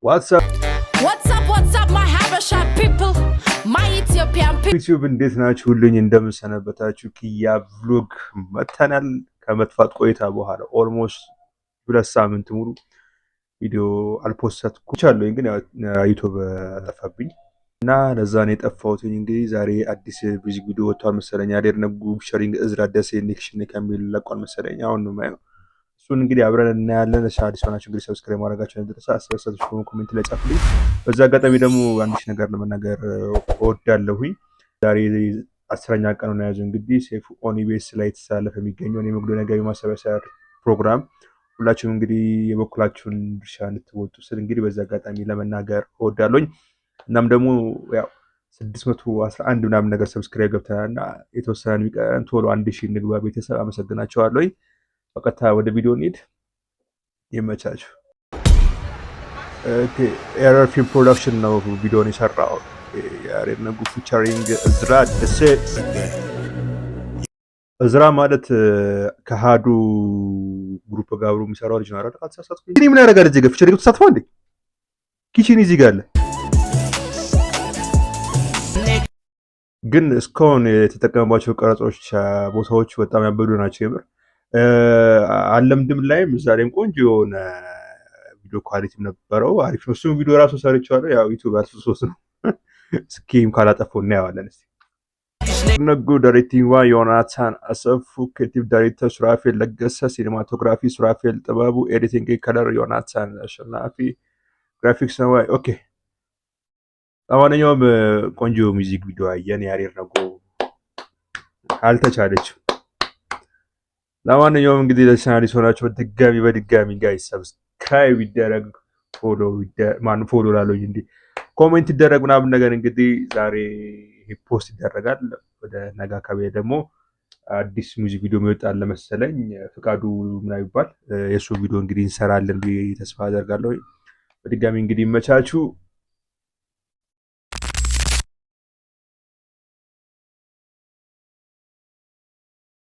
What's up my Habesha people, my Ethiopian people. ዩቲዩብ እንዴት ናችሁ? ሁሉኝ እንደምሰነበታችሁ ኪያ ቭሎግ መተናል ከመጥፋት ቆይታ በኋላ ኦልሞስት 2 ሳምንት ሙሉ ቪዲዮ አልፖስትኩቻለሁ ግን ዩቲዩብ ጠፋብኝ እና ለዛ ነው የጠፋሁት። እንግዲህ ዛሬ አዲስ ቪዲዮ ወጥቷል መሰለኝ አደርነጉ ሸሪንግ እዝራ ደሴ ኔክሽን ከሚል ለቋል መሰለኝ አሁን ነው ማየው። እሱን እንግዲህ አብረን እናያለን። አዲስ ሆናችሁ እንግዲህ ሰብስክራይብ ማድረጋችሁን እንድትረሱ አስተያየታችሁን ኮሜንት ላይ ጻፉልኝ። በዛ አጋጣሚ ደግሞ አንዲሽ ነገር ለመናገር እወዳለሁኝ። ዛሬ 10ኛ ቀኑ ነው ያዘው እንግዲህ ሴፍ ኦን ኢቢኤስ ላይ ተሳለፈ የሚገኘው የመቄዶንያ ገቢ ማሰባሰቢያ ፕሮግራም ሁላችሁም እንግዲህ የበኩላችሁን ድርሻ እንድትወጡ ስል እንግዲህ በዛ አጋጣሚ ለመናገር እወዳለሁኝ። እናም ደግሞ ያው 611 ምናምን ነገር ሰብስክራይብ ገብተናልና የተወሰነ የሚቀረን ቶሎ 1000 እንግባ ቤተሰብ አመሰግናችኋለሁ። በቀጥታ ወደ ቪዲዮ እንሂድ። ይመቻችሁ። ኤረር ፊልም ፕሮዳክሽን ነው ቪዲዮን የሰራው። ያሬነጉ ፊቸሪንግ እዝራ ደሴ። እዝራ ማለት ከሃዱ ግሩፕ ጋር አብሮ የሚሰራው ልጅ ነው አይደል? አትሳሳትኩኝ። ግን ምን ያደርጋል እዚህ ጋር ፊቸሪንግ ተሳትፎ እንዴ? ኪችን እዚህ ጋር አለ። ግን እስካሁን የተጠቀመባቸው ቀረጾች ቦታዎች በጣም ያበዱ ናቸው የምር። አለምድም ላይም ዛሬም ቆንጆ የሆነ ቪዲዮ ኳሊቲም ነበረው። አሪፍ ነው። እሱም ቪዲዮ ራሱ ሰርቼዋለሁ። ያው ዩቲዩብ አልፎ ነው። ስኪም ካላጠፋው እናየዋለን። እስቲ ነጉ ዳይሬክቲንግ ዮናታን አሰፉ፣ ክሬቲቭ ዳይሬክተር ሱራፌል ለገሰ፣ ሲኒማቶግራፊ ሱራፌል ጥበቡ፣ ኤዲቲንግ ከለር ዮናታን አሸናፊ፣ ግራፊክስ ነው። ኦኬ ለማንኛውም ቆንጆ ሚውዚክ ቪዲዮ አየን። ያሬነጉ አልተቻለችም። ለማንኛውም እንግዲህ ለቻናል ሆናችሁ በድጋሚ ጋይስ ሰብስክራይብ ይደረግ፣ ፎሎ ላለው እንዴ ኮሜንት ይደረግ ምናምን ነገር እንግዲህ ዛሬ ፖስት ይደረጋል። ወደ ነጋ አካባቢ ደግሞ አዲስ ሚውዚክ ቪዲዮ የሚወጣል መሰለኝ። ፍቃዱ ምናምን ይባል የሱ ቪዲዮ እንግዲህ እንሰራለን ተስፋ አደርጋለሁ። በድጋሚ እንግዲህ ይመቻችሁ።